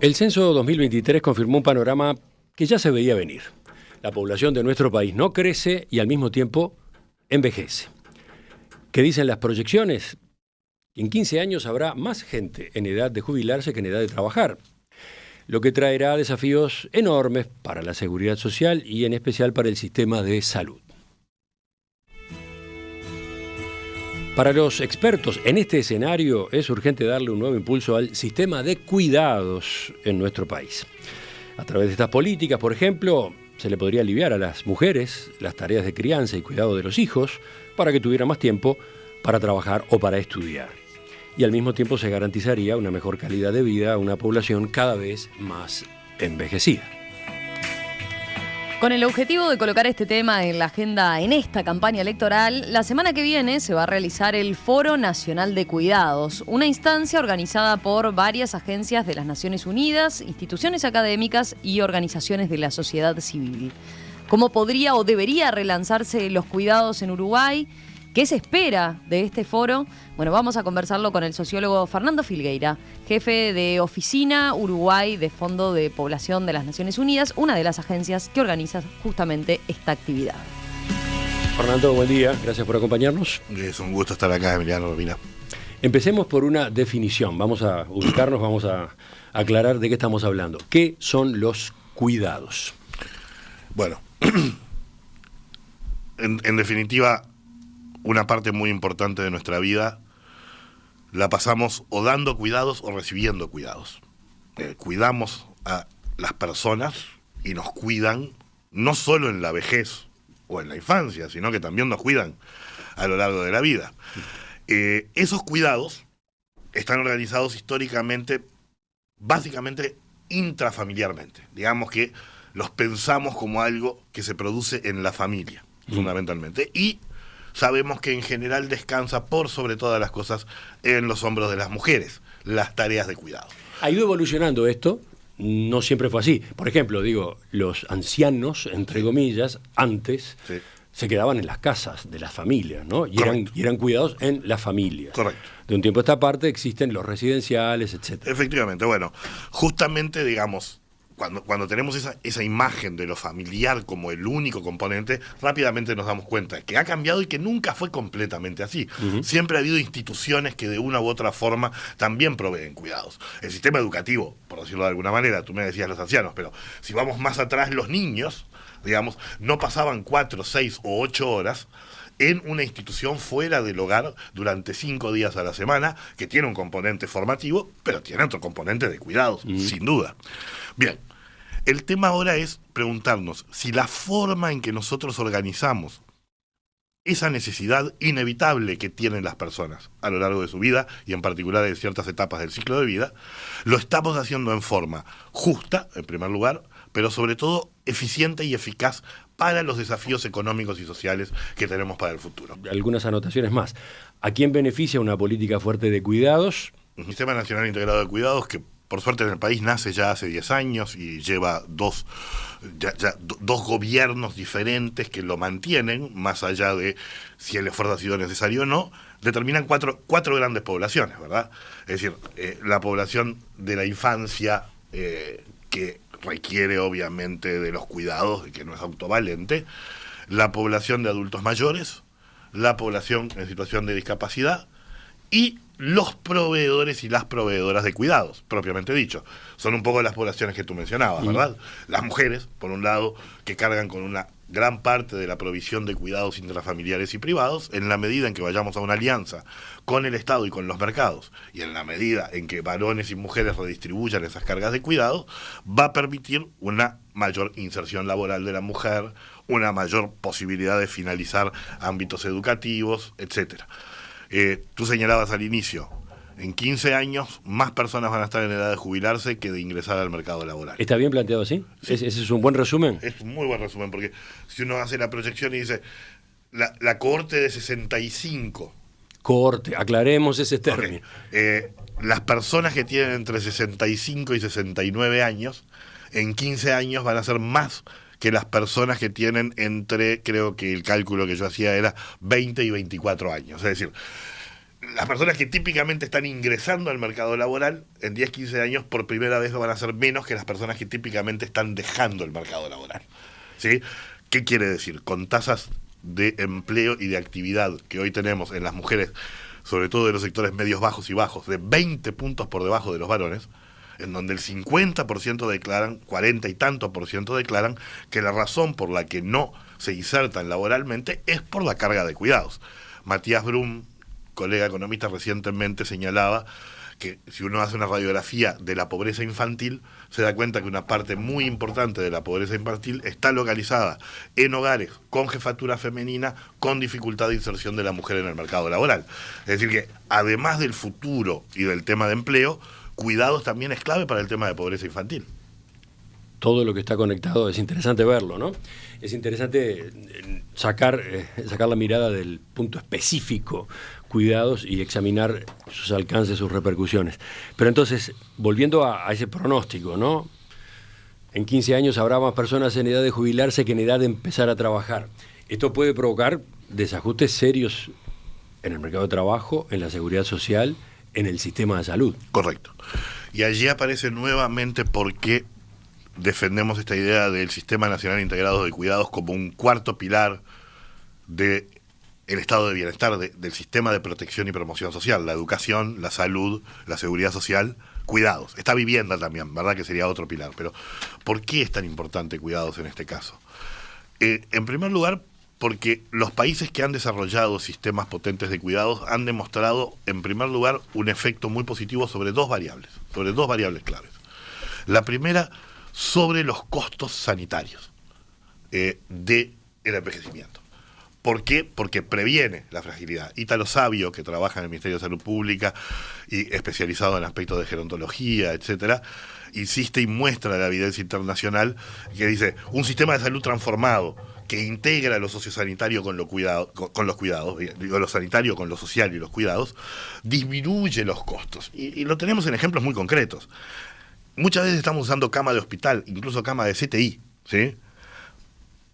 El censo 2023 confirmó un panorama que ya se veía venir. La población de nuestro país no crece y al mismo tiempo envejece. ¿Qué dicen las proyecciones? En 15 años habrá más gente en edad de jubilarse que en edad de trabajar, lo que traerá desafíos enormes para la seguridad social y en especial para el sistema de salud. Para los expertos en este escenario es urgente darle un nuevo impulso al sistema de cuidados en nuestro país. A través de estas políticas, por ejemplo, se le podría aliviar a las mujeres las tareas de crianza y cuidado de los hijos para que tuvieran más tiempo para trabajar o para estudiar. Y al mismo tiempo se garantizaría una mejor calidad de vida a una población cada vez más envejecida. Con el objetivo de colocar este tema en la agenda en esta campaña electoral, la semana que viene se va a realizar el Foro Nacional de Cuidados, una instancia organizada por varias agencias de las Naciones Unidas, instituciones académicas y organizaciones de la sociedad civil. ¿Cómo podría o debería relanzarse los cuidados en Uruguay? ¿Qué se espera de este foro? Bueno, vamos a conversarlo con el sociólogo Fernando Filgueira, jefe de Oficina Uruguay de Fondo de Población de las Naciones Unidas, una de las agencias que organiza justamente esta actividad. Fernando, buen día, gracias por acompañarnos. Es un gusto estar acá, Emiliano Romina. Empecemos por una definición, vamos a ubicarnos, vamos a aclarar de qué estamos hablando. ¿Qué son los cuidados? Bueno, en definitiva, una parte muy importante de nuestra vida la pasamos o dando cuidados o recibiendo cuidados. Cuidamos a las personas y nos cuidan no solo en la vejez o en la infancia, sino que también nos cuidan a lo largo de la vida. Esos cuidados están organizados históricamente, básicamente intrafamiliarmente. Digamos que los pensamos como algo que se produce en la familia, fundamentalmente. Y sabemos que en general descansa por sobre todas las cosas en los hombros de las mujeres, las tareas de cuidado. Ha ido evolucionando esto, no siempre fue así. Por ejemplo, los ancianos, entre comillas, antes se quedaban en las casas de las familias, ¿no? Y eran cuidados en las familias. Correcto. De un tiempo a esta parte existen los residenciales, etc. Efectivamente, bueno, justamente, digamos, cuando tenemos esa imagen de lo familiar como el único componente, rápidamente nos damos cuenta que ha cambiado y que nunca fue completamente así. Siempre ha habido instituciones que de una u otra forma también proveen cuidados. El sistema educativo, por decirlo de alguna manera, tú me decías los ancianos, pero si vamos más atrás, los niños, digamos, no pasaban 4, 6 o 8 horas en una institución fuera del hogar durante 5 días a la semana, que tiene un componente formativo, pero tiene otro componente de cuidados, sin duda. Bien, el tema ahora es preguntarnos si la forma en que nosotros organizamos esa necesidad inevitable que tienen las personas a lo largo de su vida, y en particular en ciertas etapas del ciclo de vida, lo estamos haciendo en forma justa, en primer lugar, pero sobre todo eficiente y eficaz para los desafíos económicos y sociales que tenemos para el futuro. Algunas anotaciones más. ¿A quién beneficia una política fuerte de cuidados? Un Sistema Nacional Integrado de Cuidados que, por suerte, en el país nace ya hace 10 años y lleva dos gobiernos diferentes que lo mantienen, más allá de si el esfuerzo ha sido necesario o no, determinan cuatro grandes poblaciones, ¿verdad? Es decir, la población de la infancia, que requiere obviamente de los cuidados, que no es autovalente, la población de adultos mayores, la población en situación de discapacidad y los proveedores y las proveedoras de cuidados, propiamente dicho. Son un poco las poblaciones que tú mencionabas, ¿verdad? Las mujeres, por un lado, que cargan con una gran parte de la provisión de cuidados intrafamiliares y privados, en la medida en que vayamos a una alianza con el Estado y con los mercados, y en la medida en que varones y mujeres redistribuyan esas cargas de cuidado, va a permitir una mayor inserción laboral de la mujer, una mayor posibilidad de finalizar ámbitos educativos, etcétera. Tú señalabas al inicio, en 15 años más personas van a estar en edad de jubilarse que de ingresar al mercado laboral. ¿Está bien planteado así? Sí. ¿Ese es un buen resumen? Es un muy buen resumen, porque si uno hace la proyección y dice, la cohorte de 65... Cohorte, aclaremos ese término. Las personas que tienen entre 65 y 69 años, en 15 años van a ser más que las personas que tienen entre, creo que el cálculo que yo hacía era 20 y 24 años. Es decir, las personas que típicamente están ingresando al mercado laboral, en 10, 15 años, por primera vez van a ser menos que las personas que típicamente están dejando el mercado laboral. ¿Sí? ¿Qué quiere decir? Con tasas de empleo y de actividad que hoy tenemos en las mujeres, sobre todo de los sectores medios bajos y bajos, de 20 puntos por debajo de los varones, en donde el 50% declaran, 40 y tanto por ciento declaran que la razón por la que no se insertan laboralmente es por la carga de cuidados. Matías Brum, colega economista, recientemente señalaba que si uno hace una radiografía de la pobreza infantil, se da cuenta que una parte muy importante de la pobreza infantil está localizada en hogares con jefatura femenina, con dificultad de inserción de la mujer en el mercado laboral. Es decir que, además del futuro y del tema de empleo, cuidados también es clave para el tema de pobreza infantil. Todo lo que está conectado, es interesante verlo, ¿no? Es interesante sacar la mirada del punto específico, cuidados, y examinar sus alcances, sus repercusiones. Pero entonces, volviendo a ese pronóstico, ¿no? En 15 años habrá más personas en edad de jubilarse que en edad de empezar a trabajar. Esto puede provocar desajustes serios en el mercado de trabajo, en la seguridad social, en el sistema de salud. Correcto. Y allí aparece nuevamente por qué defendemos esta idea del Sistema Nacional Integrado de Cuidados como un cuarto pilar del estado de bienestar, del sistema de protección y promoción social: la educación, la salud, la seguridad social, cuidados. Esta vivienda también, ¿verdad?, que sería otro pilar. Pero ¿por qué es tan importante cuidados en este caso? En primer lugar, porque los países que han desarrollado sistemas potentes de cuidados han demostrado, en primer lugar, un efecto muy positivo sobre dos variables claves. La primera, sobre los costos sanitarios del envejecimiento. ¿Por qué? Porque previene la fragilidad. Ítalo Savio, que trabaja en el Ministerio de Salud Pública y especializado en aspectos de gerontología, etcétera, insiste y muestra la evidencia internacional que dice: un sistema de salud transformado que integra lo sociosanitario con los cuidados, digo, lo sanitario con lo social y los cuidados, disminuye los costos. Y lo tenemos en ejemplos muy concretos. Muchas veces estamos usando cama de hospital, incluso cama de CTI, ¿sí?,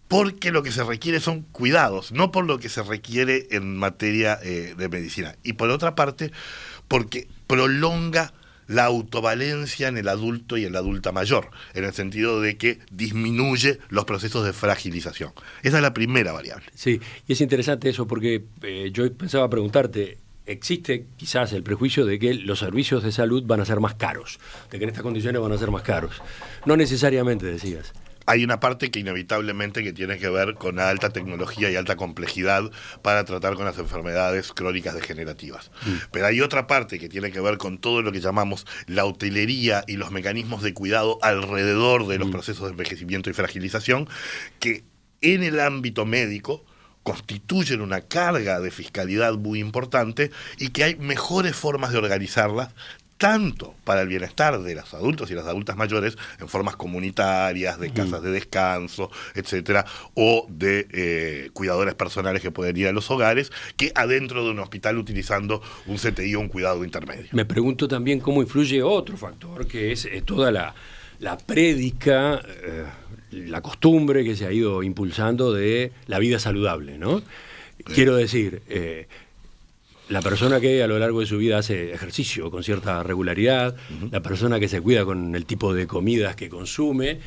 porque lo que se requiere son cuidados, no por lo que se requiere en materia de medicina. Y por otra parte, porque prolonga la autovalencia en el adulto y en la adulta mayor, en el sentido de que disminuye los procesos de fragilización. Esa es la primera variable. Sí, y es interesante eso porque yo pensaba preguntarte, existe quizás el prejuicio de que los servicios de salud van a ser más caros, de que en estas condiciones van a ser más caros. No necesariamente, decías. Hay una parte que inevitablemente que tiene que ver con alta tecnología y alta complejidad para tratar con las enfermedades crónicas degenerativas. Pero hay otra parte que tiene que ver con todo lo que llamamos la hotelería y los mecanismos de cuidado alrededor de los procesos de envejecimiento y fragilización, que en el ámbito médico constituyen una carga de fiscalidad muy importante y que hay mejores formas de organizarlas, tanto para el bienestar de los adultos y las adultas mayores, en formas comunitarias, de casas de descanso, etcétera, o de cuidadores personales que pueden ir a los hogares, que adentro de un hospital utilizando un CTI o un cuidado intermedio. Me pregunto también cómo influye otro factor, que es toda la prédica, la costumbre que se ha ido impulsando de la vida saludable, ¿no? Quiero decir, la persona que a lo largo de su vida hace ejercicio con cierta regularidad, la persona que se cuida con el tipo de comidas que consume,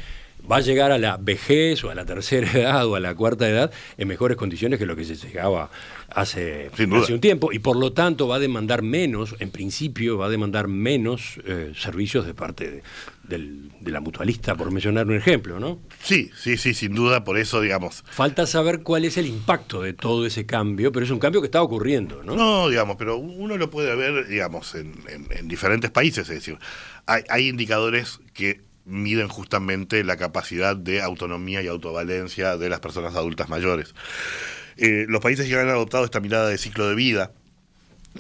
va a llegar a la vejez o a la tercera edad o a la cuarta edad en mejores condiciones que lo que se llegaba hace un tiempo, y por lo tanto va a demandar menos, en principio va a demandar menos servicios de parte de la mutualista, por mencionar un ejemplo, ¿no? Sí, sin duda, por eso, digamos... Falta saber cuál es el impacto de todo ese cambio, pero es un cambio que está ocurriendo, ¿no? No, digamos, pero uno lo puede ver, digamos, en diferentes países, es decir, hay indicadores que miden justamente la capacidad de autonomía y autovalencia de las personas adultas mayores. Los países que han adoptado esta mirada de ciclo de vida,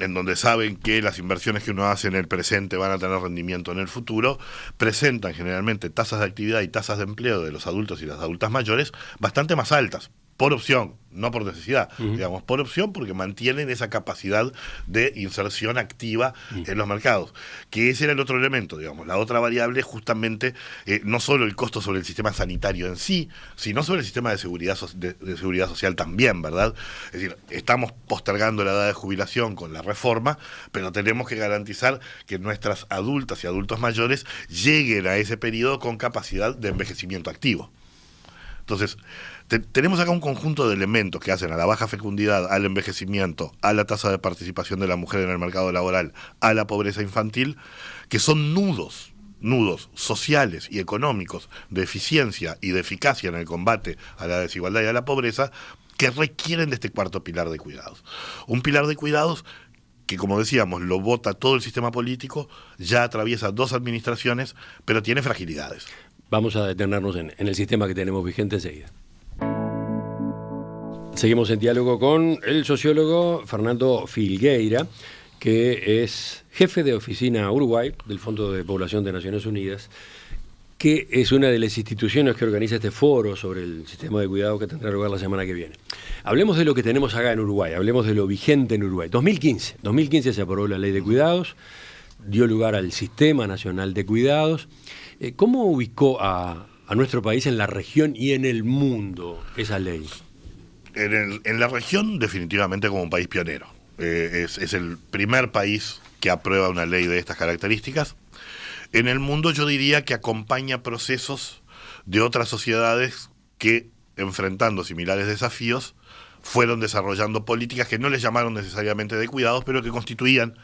en donde saben que las inversiones que uno hace en el presente van a tener rendimiento en el futuro, presentan generalmente tasas de actividad y tasas de empleo de los adultos y las adultas mayores bastante más altas por opción, no por necesidad, digamos, por opción porque mantienen esa capacidad de inserción activa en los mercados. Que ese era el otro elemento, digamos. La otra variable es justamente no solo el costo sobre el sistema sanitario en sí, sino sobre el sistema de seguridad, de seguridad social también, ¿verdad? Es decir, estamos postergando la edad de jubilación con la reforma, pero tenemos que garantizar que nuestras adultas y adultos mayores lleguen a ese periodo con capacidad de envejecimiento activo. Entonces, tenemos acá un conjunto de elementos que hacen a la baja fecundidad, al envejecimiento, a la tasa de participación de la mujer en el mercado laboral, a la pobreza infantil, que son nudos sociales y económicos de eficiencia y de eficacia en el combate a la desigualdad y a la pobreza, que requieren de este cuarto pilar de cuidados. Un pilar de cuidados que, como decíamos, lo vota todo el sistema político, ya atraviesa 2 administraciones, pero tiene fragilidades. Vamos a detenernos en el sistema que tenemos vigente enseguida. Seguimos en diálogo con el sociólogo Fernando Filgueira, que es jefe de oficina Uruguay del Fondo de Población de Naciones Unidas, que es una de las instituciones que organiza este foro sobre el sistema de cuidado que tendrá lugar la semana que viene. Hablemos de lo que tenemos acá en Uruguay, hablemos de lo vigente en Uruguay. 2015 se aprobó la Ley de Cuidados, dio lugar al Sistema Nacional de Cuidados. ¿Cómo ubicó a nuestro país en la región y en el mundo esa ley? En la región, definitivamente como un país pionero. Es el primer país que aprueba una ley de estas características. En el mundo yo diría que acompaña procesos de otras sociedades que, enfrentando similares desafíos, fueron desarrollando políticas que no les llamaron necesariamente de cuidados, pero que constituían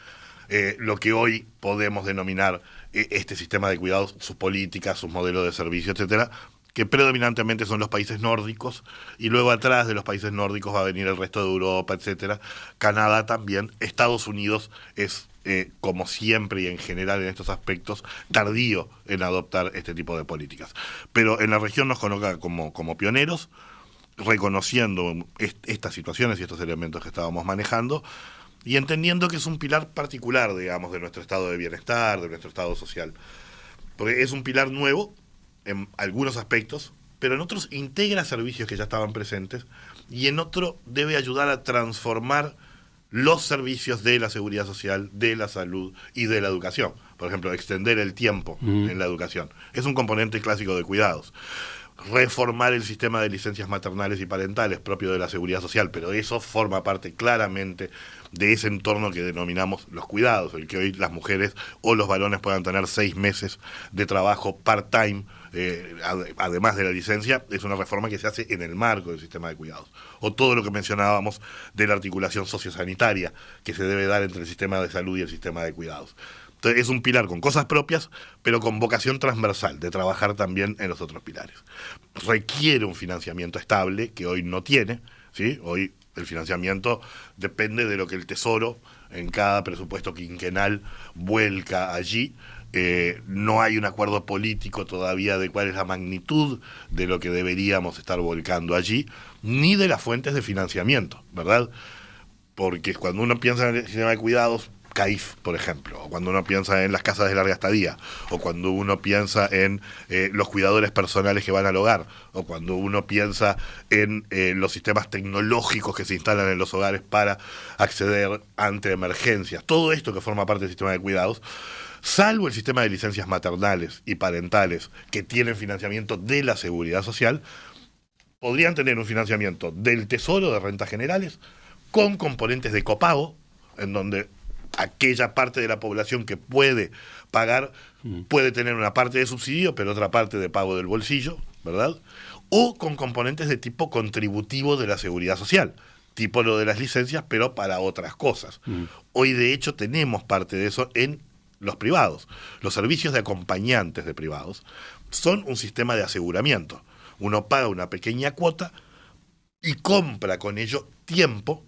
lo que hoy podemos denominar este sistema de cuidados, sus políticas, sus modelos de servicio, etcétera, que predominantemente son los países nórdicos, y luego atrás de los países nórdicos va a venir el resto de Europa, etcétera, Canadá también. Estados Unidos es, como siempre y en general en estos aspectos, tardío en adoptar este tipo de políticas. Pero en la región nos coloca como pioneros, reconociendo estas situaciones y estos elementos que estábamos manejando, y entendiendo que es un pilar particular, digamos, de nuestro estado de bienestar, de nuestro estado social. Porque es un pilar nuevo en algunos aspectos, pero en otros integra servicios que ya estaban presentes, y en otro debe ayudar a transformar los servicios de la seguridad social, de la salud y de la educación. Por ejemplo, extender el tiempo en la educación. Es un componente clásico de cuidados. Reformar el sistema de licencias maternales y parentales propio de la seguridad social, pero eso forma parte claramente de ese entorno que denominamos los cuidados, el que hoy las mujeres o los varones puedan tener 6 meses de trabajo part-time, además de la licencia, es una reforma que se hace en el marco del sistema de cuidados. O todo lo que mencionábamos de la articulación sociosanitaria que se debe dar entre el sistema de salud y el sistema de cuidados. Entonces, es un pilar con cosas propias, pero con vocación transversal, de trabajar también en los otros pilares. Requiere un financiamiento estable, que hoy no tiene, ¿sí? Hoy el financiamiento depende de lo que el Tesoro, en cada presupuesto quinquenal, vuelca allí. No hay un acuerdo político todavía de cuál es la magnitud de lo que deberíamos estar volcando allí, ni de las fuentes de financiamiento, ¿verdad? Porque cuando uno piensa en el sistema de cuidados, CAIF, por ejemplo, o cuando uno piensa en las casas de larga estadía, o cuando uno piensa en los cuidadores personales que van al hogar, o cuando uno piensa en los sistemas tecnológicos que se instalan en los hogares para acceder ante emergencias, todo esto que forma parte del sistema de cuidados, salvo el sistema de licencias maternales y parentales que tienen financiamiento de la seguridad social, podrían tener un financiamiento del Tesoro de rentas generales con componentes de copago, en donde aquella parte de la población que puede pagar puede tener una parte de subsidio, pero otra parte de pago del bolsillo, ¿verdad? O con componentes de tipo contributivo de la seguridad social, tipo lo de las licencias, pero para otras cosas. Hoy, de hecho, tenemos parte de eso en los privados. Los servicios de acompañantes de privados son un sistema de aseguramiento. Uno paga una pequeña cuota y compra con ello tiempo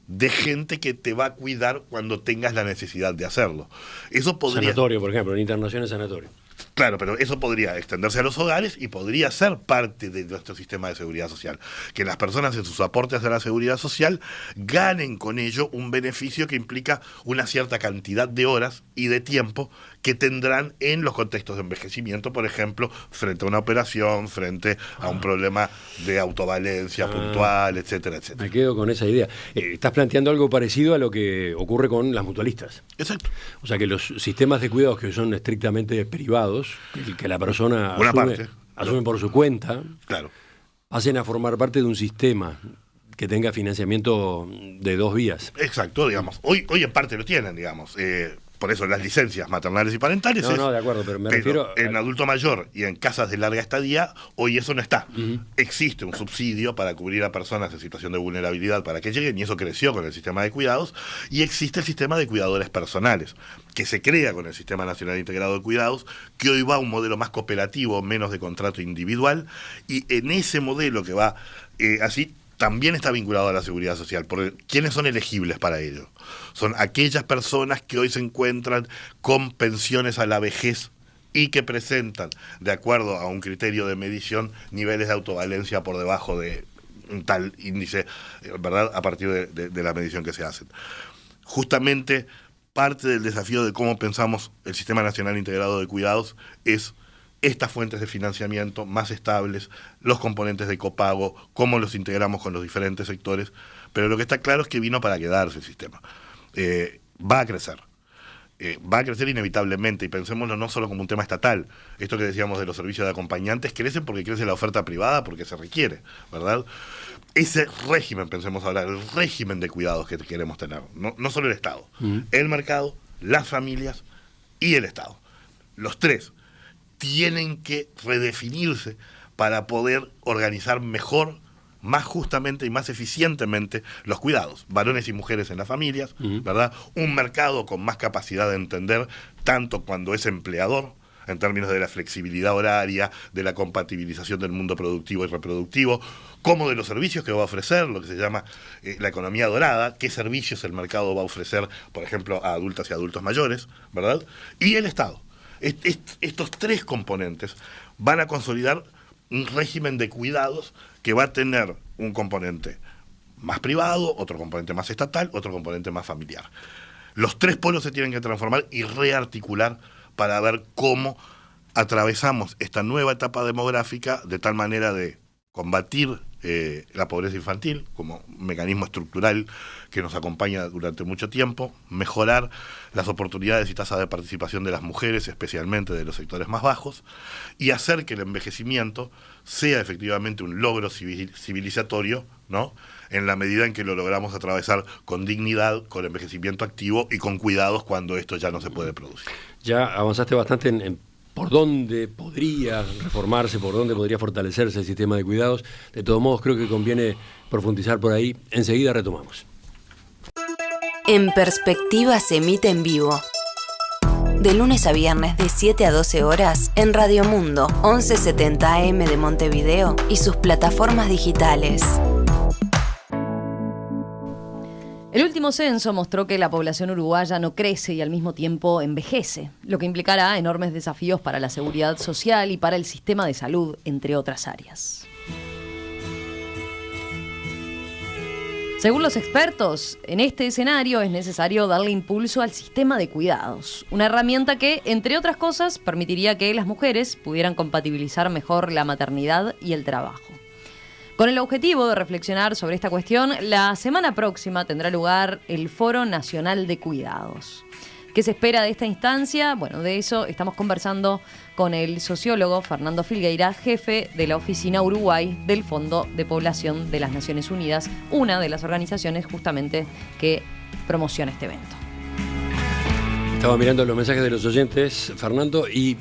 de gente que te va a cuidar cuando tengas la necesidad de hacerlo. Eso podría... Sanatorio, por ejemplo, en internaciones sanatorio. Claro, pero eso podría extenderse a los hogares y podría ser parte de nuestro sistema de seguridad social. Que las personas en sus aportes a la seguridad social ganen con ello un beneficio que implica una cierta cantidad de horas y de tiempo que tendrán en los contextos de envejecimiento, por ejemplo, frente a una operación, frente a un problema de autovalencia puntual, etcétera, etcétera. Me quedo con esa idea. Estás planteando algo parecido a lo que ocurre con las mutualistas. Exacto. O sea que los sistemas de cuidados que son estrictamente privados, que la persona asume por su cuenta, claro, pasen a formar parte de un sistema que tenga financiamiento de dos vías. Exacto, digamos. Hoy en parte lo tienen, digamos. Por eso las licencias maternales y parentales. No, de acuerdo, pero me refiero en adulto mayor y en casas de larga estadía, hoy eso no está. Existe un subsidio para cubrir a personas en situación de vulnerabilidad para que lleguen, y eso creció con el sistema de cuidados, y existe el sistema de cuidadores personales, que se crea con el Sistema Nacional Integrado de Cuidados, que hoy va a un modelo más cooperativo, menos de contrato individual, y en ese modelo que va así, también está vinculado a la seguridad social. Porque ¿quiénes son elegibles para ello? Son aquellas personas que hoy se encuentran con pensiones a la vejez y que presentan, de acuerdo a un criterio de medición, niveles de autovalencia por debajo de un tal índice, ¿verdad?, a partir de la medición que se hacen. Justamente parte del desafío de cómo pensamos el Sistema Nacional Integrado de Cuidados es estas fuentes de financiamiento más estables, los componentes de copago, cómo los integramos con los diferentes sectores, pero lo que está claro es que vino para quedarse el sistema. Va a crecer. Va a crecer inevitablemente, y pensémoslo no solo como un tema estatal. Esto que decíamos de los servicios de acompañantes crecen porque crece la oferta privada, porque se requiere, ¿verdad? Ese régimen, pensemos ahora, el régimen de cuidados que queremos tener, no solo el Estado, el mercado, las familias y el Estado. Los tres tienen que redefinirse para poder organizar mejor, más justamente y más eficientemente los cuidados, varones y mujeres en las familias, ¿verdad? Un mercado con más capacidad de entender, tanto cuando es empleador, en términos de la flexibilidad horaria, de la compatibilización del mundo productivo y reproductivo, como de los servicios que va a ofrecer, lo que se llama la economía dorada, qué servicios el mercado va a ofrecer, por ejemplo, a adultas y adultos mayores, ¿verdad? Y el Estado. Estos tres componentes van a consolidar un régimen de cuidados que va a tener un componente más privado, otro componente más estatal, otro componente más familiar. Los tres polos se tienen que transformar y rearticular para ver cómo atravesamos esta nueva etapa demográfica de tal manera de combatir la pobreza infantil como mecanismo estructural que nos acompaña durante mucho tiempo, mejorar las oportunidades y tasas de participación de las mujeres, especialmente de los sectores más bajos, y hacer que el envejecimiento sea efectivamente un logro civilizatorio, ¿no?, en la medida en que lo logramos atravesar con dignidad, con envejecimiento activo y con cuidados cuando esto ya no se puede producir. Ya avanzaste bastante en por dónde podría reformarse, por dónde podría fortalecerse el sistema de cuidados. De todos modos, creo que conviene profundizar por ahí. Enseguida retomamos. En Perspectiva se emite en vivo. De lunes a viernes de 7 a 12 horas en Radio Mundo, 1170 AM de Montevideo y sus plataformas digitales. El último censo mostró que la población uruguaya no crece y al mismo tiempo envejece, lo que implicará enormes desafíos para la seguridad social y para el sistema de salud, entre otras áreas. Según los expertos, en este escenario es necesario darle impulso al sistema de cuidados, una herramienta que, entre otras cosas, permitiría que las mujeres pudieran compatibilizar mejor la maternidad y el trabajo. Con el objetivo de reflexionar sobre esta cuestión, la semana próxima tendrá lugar el Foro Nacional de Cuidados. ¿Qué se espera de esta instancia? Bueno, de eso estamos conversando con el sociólogo Fernando Filgueira, jefe de la Oficina Uruguay del Fondo de Población de las Naciones Unidas, una de las organizaciones justamente que promociona este evento. Estaba mirando los mensajes de los oyentes, Fernando, y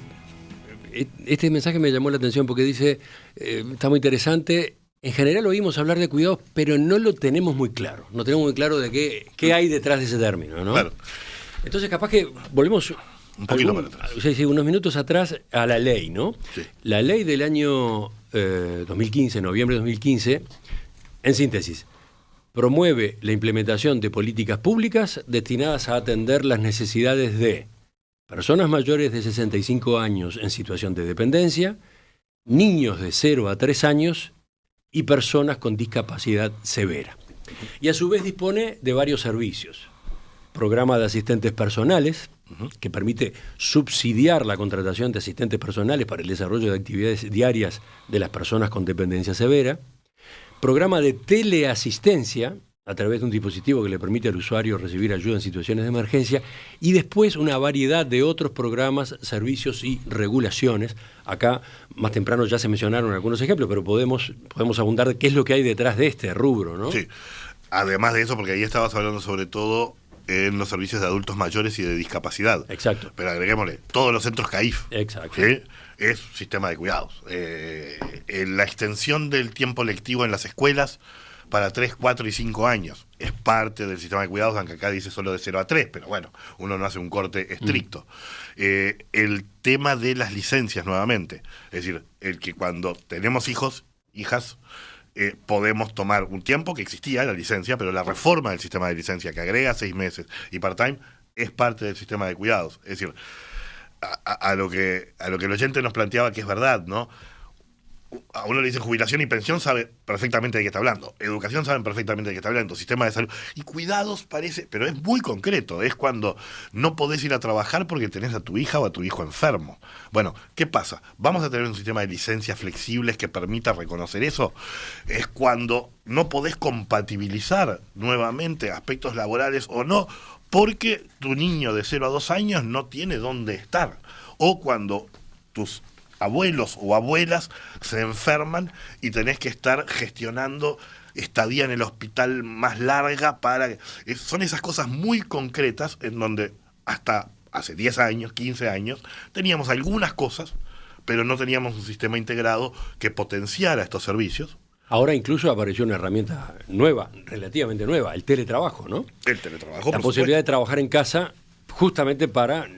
este mensaje me llamó la atención porque dice, está muy interesante. En general oímos hablar de cuidados, pero no lo tenemos muy claro. No tenemos muy claro de qué hay detrás de ese término, ¿no? Claro. Entonces, capaz que volvemos un poquito para atrás. Sí, unos minutos atrás a la ley, ¿no? Sí. La ley del año 2015, noviembre de 2015, en síntesis, promueve la implementación de políticas públicas destinadas a atender las necesidades de personas mayores de 65 años en situación de dependencia, niños de 0 a 3 años y personas con discapacidad severa. Y a su vez dispone de varios servicios. Programa de asistentes personales, que permite subsidiar la contratación de asistentes personales para el desarrollo de actividades diarias de las personas con dependencia severa. Programa de teleasistencia, a través de un dispositivo que le permite al usuario recibir ayuda en situaciones de emergencia, y después una variedad de otros programas, servicios y regulaciones. Acá, más temprano ya se mencionaron algunos ejemplos, pero podemos abundar de qué es lo que hay detrás de este rubro, ¿no? Sí, además de eso, porque ahí estabas hablando sobre todo en los servicios de adultos mayores y de discapacidad. Exacto. Pero agreguémosle, todos los centros CAIF. Exacto. ¿Sí? Es sistema de cuidados. La extensión del tiempo lectivo en las escuelas para 3, 4 y 5 años es parte del sistema de cuidados, aunque acá dice solo de 0 a 3, pero bueno, uno no hace un corte estricto. El tema de las licencias nuevamente, es decir, el que cuando tenemos hijos, hijas, podemos tomar un tiempo que existía la licencia, pero la reforma del sistema de licencia que agrega 6 meses y part-time es parte del sistema de cuidados. Es decir, a lo que el oyente nos planteaba, que es verdad, ¿no? A uno le dicen jubilación y pensión, sabe perfectamente de qué está hablando. Educación, saben perfectamente de qué está hablando. Sistema de salud. Y cuidados parece, pero es muy concreto. Es cuando no podés ir a trabajar porque tenés a tu hija o a tu hijo enfermo. Bueno, ¿qué pasa? ¿Vamos a tener un sistema de licencias flexibles que permita reconocer eso? Es cuando no podés compatibilizar nuevamente aspectos laborales o no, porque tu niño de 0 a 2 años no tiene dónde estar. O cuando tus abuelos o abuelas se enferman y tenés que estar gestionando estadía en el hospital más larga para... Son esas cosas muy concretas en donde hasta hace 10 años, 15 años, teníamos algunas cosas, pero no teníamos un sistema integrado que potenciara estos servicios. Ahora incluso apareció una herramienta nueva, relativamente nueva, el teletrabajo, ¿no? El teletrabajo, la posibilidad de trabajar en casa justamente para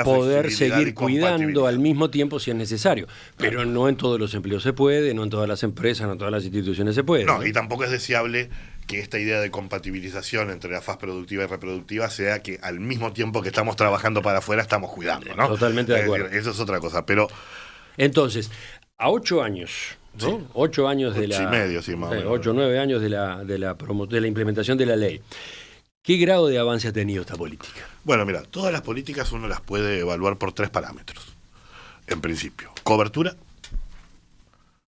poder seguir cuidando al mismo tiempo si es necesario. Pero no en todos los empleos se puede, no en todas las empresas, no en todas las instituciones se puede. No, y tampoco es deseable que esta idea de compatibilización entre la fase productiva y reproductiva sea que al mismo tiempo que estamos trabajando para afuera estamos cuidando, ¿no? Totalmente de acuerdo. Eso es otra cosa, pero... Entonces, a 8 años, ¿no? Sí. 8 años de 8 y medio, sí, más o menos. 8 o 9 años de la implementación de la ley. ¿Qué grado de avance ha tenido esta política? Bueno, mira, todas las políticas uno las puede evaluar por 3 parámetros. En principio, cobertura,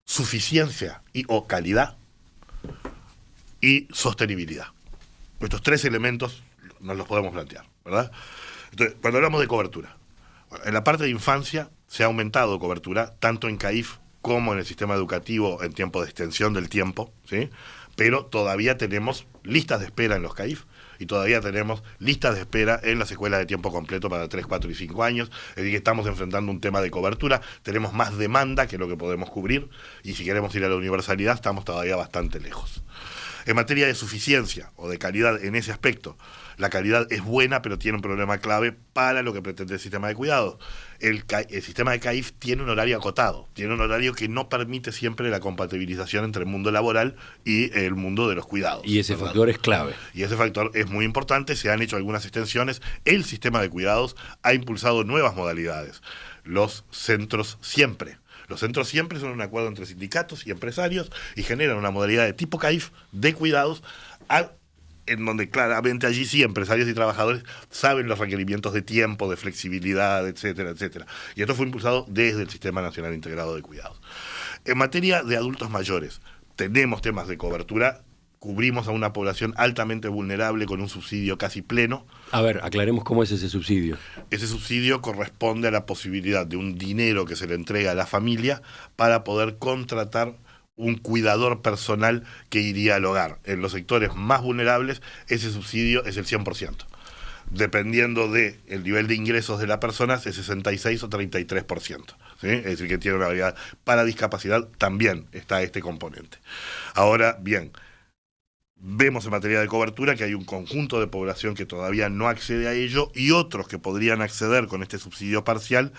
suficiencia o calidad y sostenibilidad. Estos 3 elementos nos los podemos plantear, ¿verdad? Entonces, cuando hablamos de cobertura, en la parte de infancia se ha aumentado cobertura, tanto en CAIF como en el sistema educativo en tiempo de extensión del tiempo, ¿sí? Pero todavía tenemos listas de espera en los CAIF, y todavía tenemos listas de espera en las escuelas de tiempo completo para 3, 4 y 5 años. Es decir, que estamos enfrentando un tema de cobertura, tenemos más demanda que lo que podemos cubrir, y si queremos ir a la universalidad estamos todavía bastante lejos. En materia de suficiencia o de calidad en ese aspecto, la calidad es buena, pero tiene un problema clave para lo que pretende el sistema de cuidados. El sistema de CAIF tiene un horario acotado, tiene un horario que no permite siempre la compatibilización entre el mundo laboral y el mundo de los cuidados. Y ese ¿verdad? factor es clave. Y ese factor es muy importante, se han hecho algunas extensiones. El sistema de cuidados ha impulsado nuevas modalidades. Los centros siempre. Los centros siempre son un acuerdo entre sindicatos y empresarios y generan una modalidad de tipo CAIF de cuidados en donde claramente allí sí empresarios y trabajadores saben los requerimientos de tiempo, de flexibilidad, etcétera, etcétera. Y esto fue impulsado desde el Sistema Nacional Integrado de Cuidados. En materia de adultos mayores, tenemos temas de cobertura, cubrimos a una población altamente vulnerable con un subsidio casi pleno. A ver, aclaremos cómo es ese subsidio. Ese subsidio corresponde a la posibilidad de un dinero que se le entrega a la familia para poder contratar un cuidador personal que iría al hogar. En los sectores más vulnerables, ese subsidio es el 100%. Dependiendo del nivel de ingresos de la persona, es 66 o 33%. ¿Sí? Es decir, que tiene una variedad. Para discapacidad también está este componente. Ahora, bien, vemos en materia de cobertura que hay un conjunto de población que todavía no accede a ello y otros que podrían acceder con este subsidio parcial,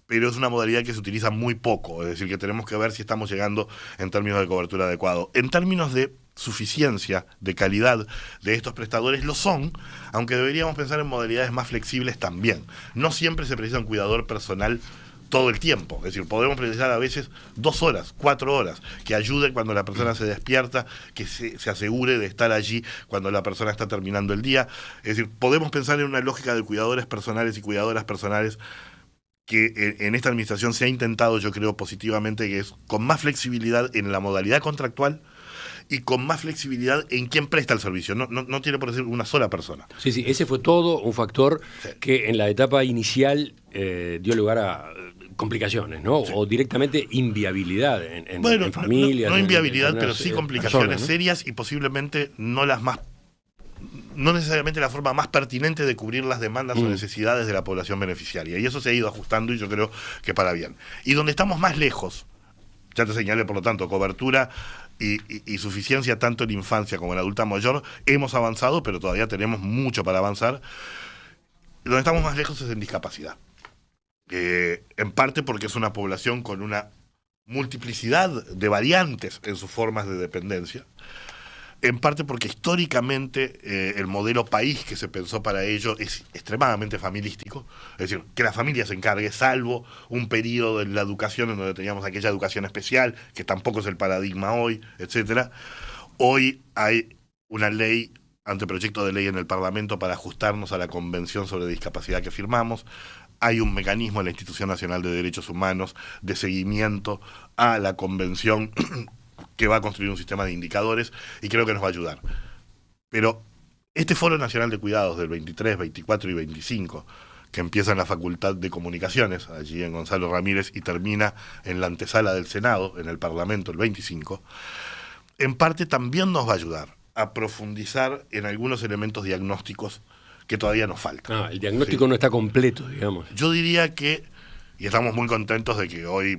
pero es una modalidad que se utiliza muy poco, es decir, que tenemos que ver si estamos llegando en términos de cobertura adecuado. En términos de suficiencia, de calidad de estos prestadores, lo son, aunque deberíamos pensar en modalidades más flexibles también. No siempre se precisa un cuidador personal todo el tiempo, es decir, podemos precisar a veces 2 horas, 4 horas, que ayuden cuando la persona se despierta, que se asegure de estar allí cuando la persona está terminando el día. Es decir, podemos pensar en una lógica de cuidadores personales y cuidadoras personales que en esta administración se ha intentado, yo creo, positivamente, que es con más flexibilidad en la modalidad contractual y con más flexibilidad en quién presta el servicio. No tiene por ser una sola persona. Sí, ese fue todo un factor que en la etapa inicial dio lugar a complicaciones, ¿no? Sí. O directamente inviabilidad en familias. No inviabilidad, pero sí complicaciones personas, ¿no? serias y posiblemente no necesariamente la forma más pertinente de cubrir las demandas o necesidades de la población beneficiaria. Y eso se ha ido ajustando y yo creo que para bien. Y donde estamos más lejos, ya te señalé, por lo tanto, cobertura y suficiencia tanto en infancia como en adulta mayor, hemos avanzado, pero todavía tenemos mucho para avanzar. Donde estamos más lejos es en discapacidad. En parte porque es una población con una multiplicidad de variantes en sus formas de dependencia. En parte porque históricamente el modelo país que se pensó para ello es extremadamente familiístico, es decir, que la familia se encargue, salvo un periodo de la educación en donde teníamos aquella educación especial, que tampoco es el paradigma hoy, etcétera. Hoy hay una ley, anteproyecto de ley en el Parlamento para ajustarnos a la Convención sobre Discapacidad que firmamos. Hay un mecanismo en la Institución Nacional de Derechos Humanos de seguimiento a la Convención que va a construir un sistema de indicadores y creo que nos va a ayudar. Pero este Foro Nacional de Cuidados del 23, 24 y 25, que empieza en la Facultad de Comunicaciones, allí en Gonzalo Ramírez, y termina en la antesala del Senado, en el Parlamento, el 25, en parte también nos va a ayudar a profundizar en algunos elementos diagnósticos que todavía nos faltan. El diagnóstico no está completo, digamos. Yo diría que, y estamos muy contentos de que hoy,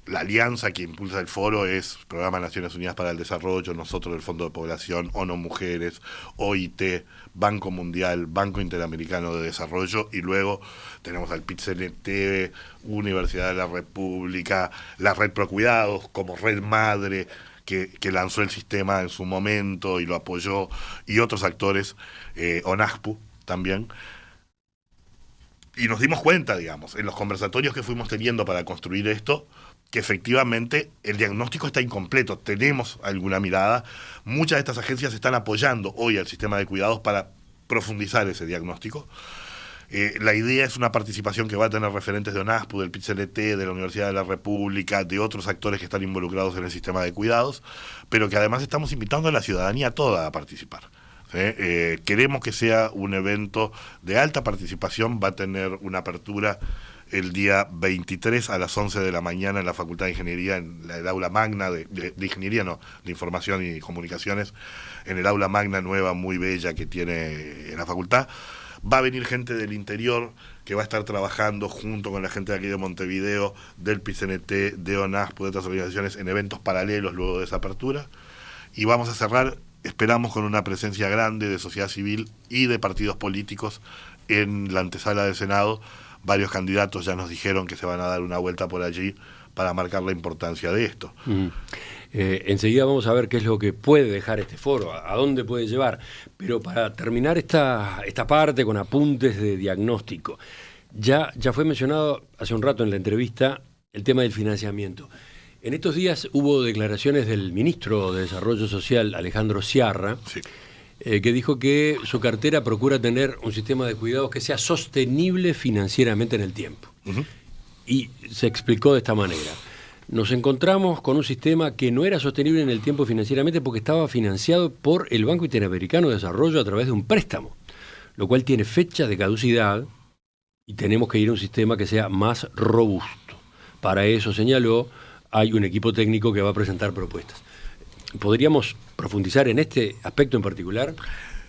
la alianza que impulsa el foro es Programa Naciones Unidas para el Desarrollo, nosotros el Fondo de Población, ONU Mujeres, OIT, Banco Mundial, Banco Interamericano de Desarrollo, y luego tenemos al PIT-CNT, Universidad de la República, la Red Pro Cuidados como red madre que lanzó el sistema en su momento y lo apoyó, y otros actores, ONASPU también. Y nos dimos cuenta, digamos, en los conversatorios que fuimos teniendo para construir esto, que efectivamente el diagnóstico está incompleto. Tenemos alguna mirada. Muchas de estas agencias están apoyando hoy al sistema de cuidados para profundizar ese diagnóstico. La idea es una participación que va a tener referentes de ONASPU, del PIT-CNT, de la Universidad de la República, de otros actores que están involucrados en el sistema de cuidados, pero que además estamos invitando a la ciudadanía toda a participar. Queremos que sea un evento de alta participación, va a tener una apertura el día 23 a las 11 de la mañana en la Facultad de Ingeniería, en el aula magna de Ingeniería, no, de Información y Comunicaciones, en el aula magna nueva, muy bella que tiene la facultad. Va a venir gente del interior que va a estar trabajando junto con la gente de aquí de Montevideo, del PIT-CNT, de ONASPU, de otras organizaciones, en eventos paralelos luego de esa apertura. Y vamos a cerrar, esperamos, con una presencia grande de sociedad civil y de partidos políticos en la antesala del Senado. Varios candidatos ya nos dijeron que se van a dar una vuelta por allí para marcar la importancia de esto. Enseguida vamos a ver qué es lo que puede dejar este foro, a dónde puede llevar. Pero para terminar esta parte con apuntes de diagnóstico, ya fue mencionado hace un rato en la entrevista el tema del financiamiento. En estos días hubo declaraciones del ministro de Desarrollo Social, Alejandro Sciarra, sí, que dijo que su cartera procura tener un sistema de cuidados que sea sostenible financieramente en el tiempo. Y se explicó de esta manera. Nos encontramos con un sistema que no era sostenible en el tiempo financieramente porque estaba financiado por el Banco Interamericano de Desarrollo a través de un préstamo, lo cual tiene fecha de caducidad y tenemos que ir a un sistema que sea más robusto. Para eso, señaló, hay un equipo técnico que va a presentar propuestas. ¿Podríamos profundizar en este aspecto en particular?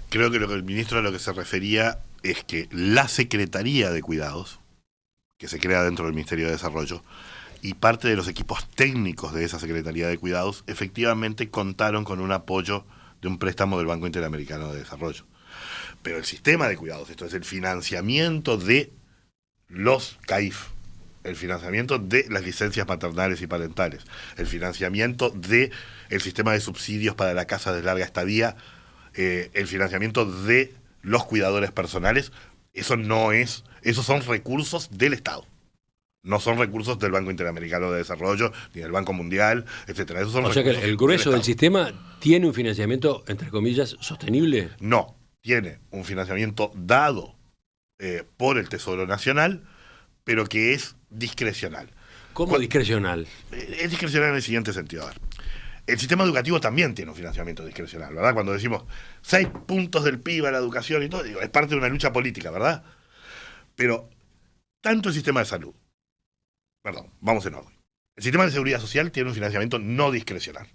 Creo que lo que el ministro a lo que se refería es que la Secretaría de Cuidados, que se crea dentro del Ministerio de Desarrollo, y parte de los equipos técnicos de esa Secretaría de Cuidados, efectivamente contaron con un apoyo de un préstamo del Banco Interamericano de Desarrollo. Pero el sistema de cuidados, esto es el financiamiento de los CAIF, el financiamiento de las licencias maternales y parentales, el financiamiento de el sistema de subsidios para la casa de larga estadía, el financiamiento de los cuidadores personales, esos son recursos del Estado. No son recursos del Banco Interamericano de Desarrollo, ni del Banco Mundial, etcétera. Esos son o sea que el grueso del sistema tiene un financiamiento, entre comillas, sostenible. No, tiene un financiamiento dado por el Tesoro Nacional, pero que es discrecional. ¿Cómo discrecional? Es discrecional en el siguiente sentido. A ver, el sistema educativo también tiene un financiamiento discrecional, ¿verdad? Cuando decimos 6 puntos del PIB a la educación y todo, digo, es parte de una lucha política, ¿verdad? Pero tanto el sistema de salud, vamos en orden. El sistema de seguridad social tiene un financiamiento no discrecional.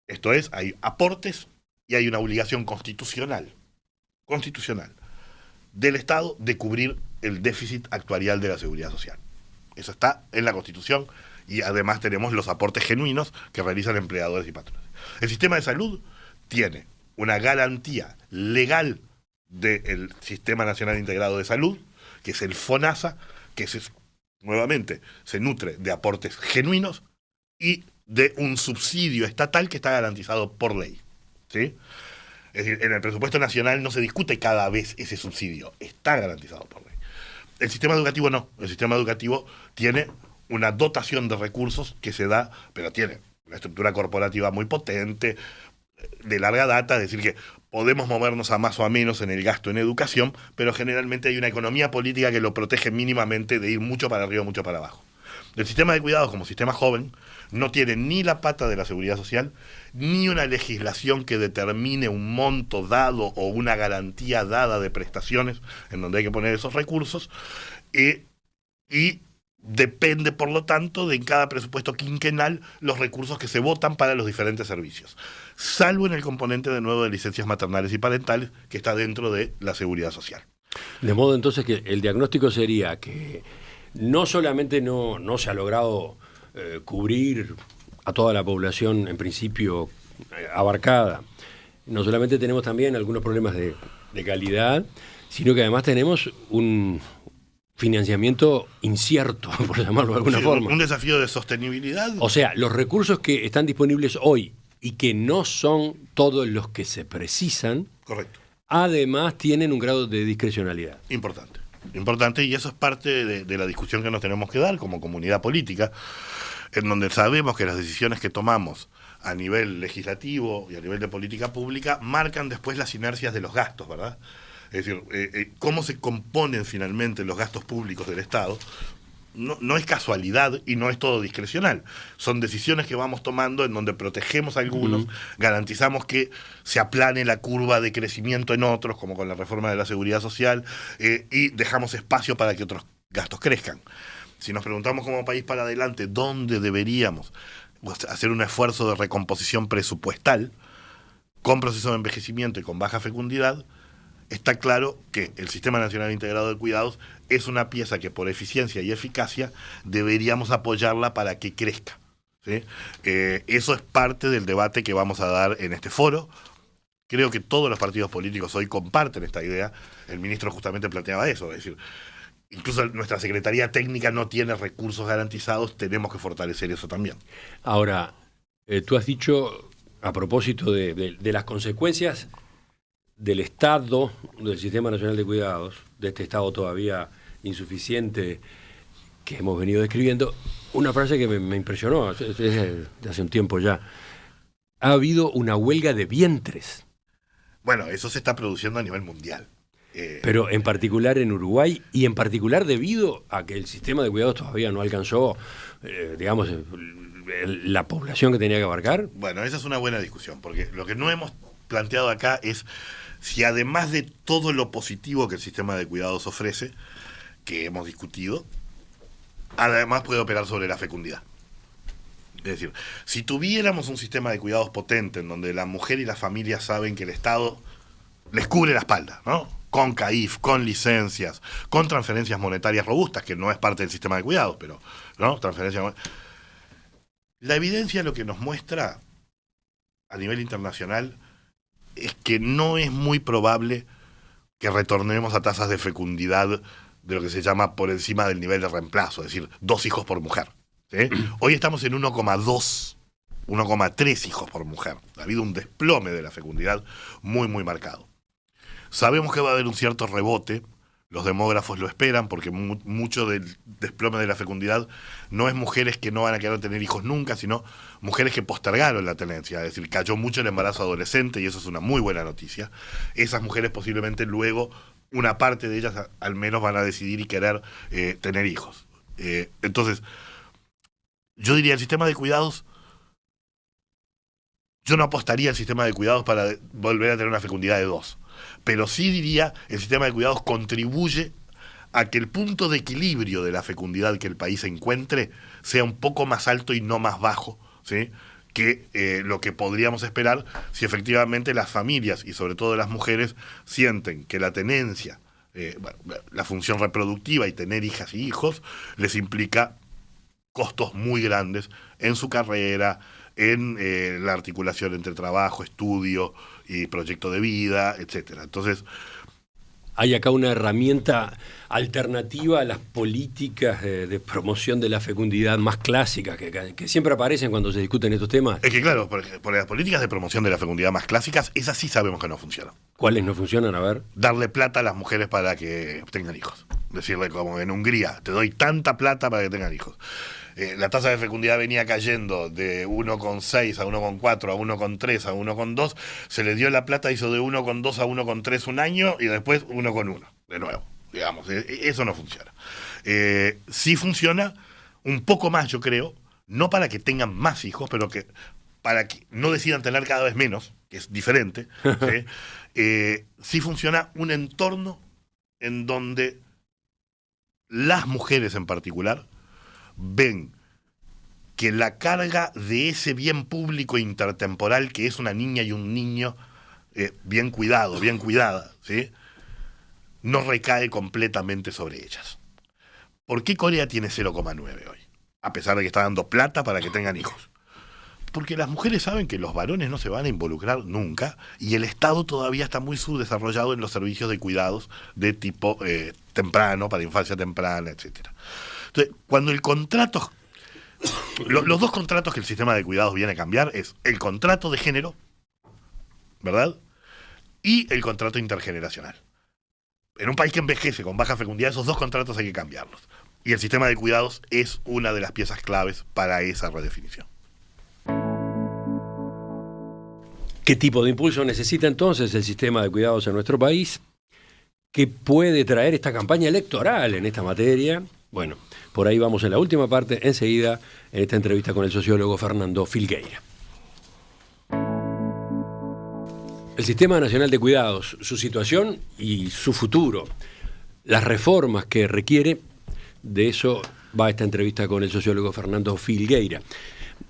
Esto es, hay aportes y hay una obligación constitucional del Estado de cubrir el déficit actuarial de la seguridad social. Eso está en la Constitución y además tenemos los aportes genuinos que realizan empleadores y patrones. El sistema de salud tiene una garantía legal del Sistema Nacional Integrado de Salud, que es el FONASA, que nuevamente se nutre de aportes genuinos y de un subsidio estatal que está garantizado por ley, ¿sí? Es decir, en el presupuesto nacional no se discute cada vez ese subsidio, está garantizado por ley. El sistema educativo no, el sistema educativo tiene una dotación de recursos que se da, pero tiene una estructura corporativa muy potente, de larga data, es decir que podemos movernos a más o a menos en el gasto en educación, pero generalmente hay una economía política que lo protege mínimamente de ir mucho para arriba, mucho para abajo. El sistema de cuidados como sistema joven no tiene ni la pata de la seguridad social, ni una legislación que determine un monto dado o una garantía dada de prestaciones en donde hay que poner esos recursos, y depende, por lo tanto, de en cada presupuesto quinquenal los recursos que se votan para los diferentes servicios, salvo en el componente de nuevo de licencias maternales y parentales, que está dentro de la seguridad social. De modo entonces que el diagnóstico sería que no solamente no se ha logrado cubrir a toda la población en principio abarcada, no solamente tenemos también algunos problemas de calidad, sino que además tenemos un financiamiento incierto, por llamarlo de alguna forma. Un desafío de sostenibilidad. O sea, los recursos que están disponibles hoy y que no son todos los que se precisan, correcto, además tienen un grado de discrecionalidad. Importante, y eso es parte de la discusión que nos tenemos que dar como comunidad política, en donde sabemos que las decisiones que tomamos a nivel legislativo y a nivel de política pública marcan después las inercias de los gastos, ¿verdad? Es decir, cómo se componen finalmente los gastos públicos del Estado no es casualidad y no es todo discrecional. Son decisiones que vamos tomando en donde protegemos a algunos, garantizamos que se aplane la curva de crecimiento en otros, como con la reforma de la seguridad social, y dejamos espacio para que otros gastos crezcan. Si nos preguntamos como país para adelante dónde deberíamos hacer un esfuerzo de recomposición presupuestal, con proceso de envejecimiento y con baja fecundidad, está claro que el Sistema Nacional Integrado de Cuidados es una pieza que por eficiencia y eficacia deberíamos apoyarla para que crezca, ¿sí? Eso es parte del debate que vamos a dar en este foro. Creo que todos los partidos políticos hoy comparten esta idea. El ministro justamente planteaba eso, es decir, incluso nuestra Secretaría Técnica no tiene recursos garantizados, tenemos que fortalecer eso también. Ahora, tú has dicho, a propósito de las consecuencias del Estado, del Sistema Nacional de Cuidados, de este Estado todavía insuficiente que hemos venido describiendo, una frase que me impresionó, es de hace un tiempo ya. Ha habido una huelga de vientres. Bueno, eso se está produciendo a nivel mundial. Pero en particular en Uruguay, y en particular debido a que el sistema de cuidados todavía no alcanzó, digamos, la población que tenía que abarcar. Bueno, esa es una buena discusión, porque lo que no hemos planteado acá es si además de todo lo positivo que el sistema de cuidados ofrece, que hemos discutido, además puede operar sobre la fecundidad. Es decir, si tuviéramos un sistema de cuidados potente en donde la mujer y la familia saben que el Estado les cubre la espalda, ¿no? Con CAIF, con licencias, con transferencias monetarias robustas, que no es parte del sistema de cuidados, pero, ¿no? La evidencia lo que nos muestra a nivel internacional es que no es muy probable que retornemos a tasas de fecundidad de lo que se llama por encima del nivel de reemplazo, es decir, 2 hijos por mujer. ¿Sí? Hoy estamos en 1,2, 1,3 hijos por mujer. Ha habido un desplome de la fecundidad muy, muy marcado. Sabemos que va a haber un cierto rebote. Los demógrafos lo esperan porque mucho del desplome de la fecundidad no es mujeres que no van a querer tener hijos nunca, sino mujeres que postergaron la tenencia. Es decir, cayó mucho el embarazo adolescente y eso es una muy buena noticia. Esas mujeres posiblemente luego, una parte de ellas al menos van a decidir y querer tener hijos. Entonces, yo diría, el sistema de cuidados, yo no apostaría al sistema de cuidados para volver a tener una fecundidad de 2. Pero sí diría, el sistema de cuidados contribuye a que el punto de equilibrio de la fecundidad que el país encuentre sea un poco más alto y no más bajo, ¿sí?, que lo que podríamos esperar si efectivamente las familias y sobre todo las mujeres sienten que la tenencia, la función reproductiva y tener hijas y hijos les implica costos muy grandes en su carrera, en la articulación entre trabajo, estudio y proyecto de vida, etcétera. Entonces, hay acá una herramienta alternativa a las políticas de promoción de la fecundidad más clásicas que siempre aparecen cuando se discuten estos temas. Es que claro, por las políticas de promoción de la fecundidad más clásicas, esas sí sabemos que no funcionan. ¿Cuáles no funcionan? A ver. Darle plata a las mujeres para que tengan hijos. Decirle como en Hungría, te doy tanta plata para que tengan hijos. La tasa de fecundidad venía cayendo de 1,6 a 1,4 a 1,3 a 1,2. Se le dio la plata, hizo de 1,2 a 1,3 un año y después 1,1 de nuevo. Digamos, eso no funciona. Sí funciona un poco más, yo creo, no para que tengan más hijos, pero que para que no decidan tener cada vez menos, que es diferente. Sí funciona un entorno en donde las mujeres en particular ven que la carga de ese bien público intertemporal que es una niña y un niño bien cuidado, bien cuidada, ¿sí?, no recae completamente sobre ellas. ¿Por qué Corea tiene 0,9 hoy? A pesar de que está dando plata para que tengan hijos. Porque las mujeres saben que los varones no se van a involucrar nunca y el Estado todavía está muy subdesarrollado en los servicios de cuidados de tipo temprano, para infancia temprana, etcétera. Entonces, cuando el contrato, los 2 contratos que el sistema de cuidados viene a cambiar es el contrato de género, ¿verdad?, y el contrato intergeneracional. En un país que envejece con baja fecundidad, esos 2 contratos hay que cambiarlos. Y el sistema de cuidados es una de las piezas claves para esa redefinición. ¿Qué tipo de impulso necesita entonces el sistema de cuidados en nuestro país? ¿Qué puede traer esta campaña electoral en esta materia? Bueno, por ahí vamos en la última parte, enseguida, en esta entrevista con el sociólogo Fernando Filgueira. El Sistema Nacional de Cuidados, su situación y su futuro, las reformas que requiere, de eso va esta entrevista con el sociólogo Fernando Filgueira.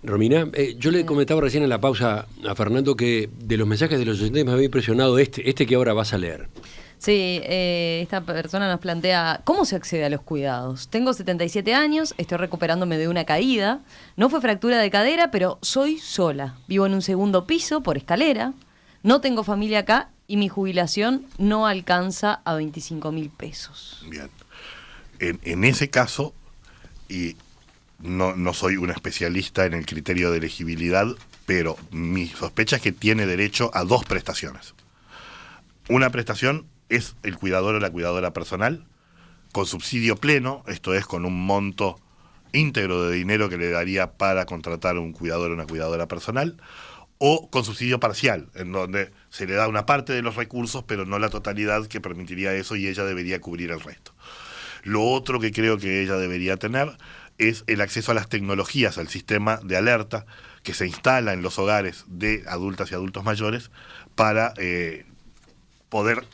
Romina, yo le comentaba recién en la pausa a Fernando que de los mensajes de los oyentes me había impresionado este que ahora vas a leer. Sí, esta persona nos plantea, ¿cómo se accede a los cuidados? Tengo 77 años, estoy recuperándome de una caída, no fue fractura de cadera, pero soy sola. Vivo en un 2º piso por escalera, no tengo familia acá y mi jubilación no alcanza a 25.000 pesos. Bien. En ese caso, y no soy un especialista en el criterio de elegibilidad, pero mi sospecha es que tiene derecho a 2 prestaciones. Una prestación es el cuidador o la cuidadora personal, con subsidio pleno, esto es con un monto íntegro de dinero que le daría para contratar un cuidador o una cuidadora personal, o con subsidio parcial, en donde se le da una parte de los recursos, pero no la totalidad que permitiría eso y ella debería cubrir el resto. Lo otro que creo que ella debería tener es el acceso a las tecnologías, al sistema de alerta que se instala en los hogares de adultas y adultos mayores para poder,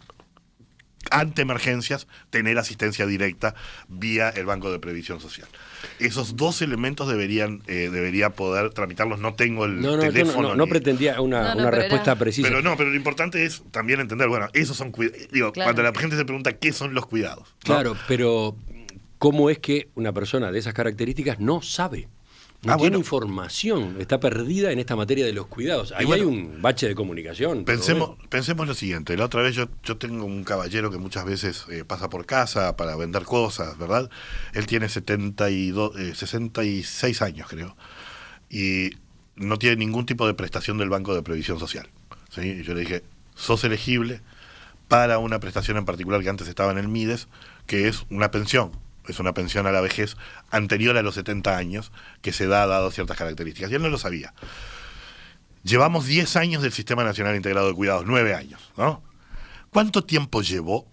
ante emergencias, tener asistencia directa vía el Banco de Previsión Social. Esos 2 elementos debería poder tramitarlos. No tengo el teléfono. No pretendía una respuesta precisa. Pero lo importante es también entender, bueno, esos son cuidados. Claro. Cuando la gente se pregunta qué son los cuidados, ¿no? Claro, pero ¿cómo es que una persona de esas características no sabe No tiene información, está perdida en esta materia de los cuidados. Ahí hay un bache de comunicación. Pensemos lo siguiente. La otra vez yo tengo un caballero que muchas veces pasa por casa para vender cosas, ¿verdad? Él tiene 66 años, creo, y no tiene ningún tipo de prestación del Banco de Previsión Social, ¿sí? Y yo le dije, sos elegible para una prestación en particular que antes estaba en el MIDES, que es una pensión. Es una pensión a la vejez anterior a los 70 años que se da dado ciertas características. Y él no lo sabía. Llevamos 10 años del Sistema Nacional Integrado de Cuidados, 9 años, ¿no? ¿Cuánto tiempo llevó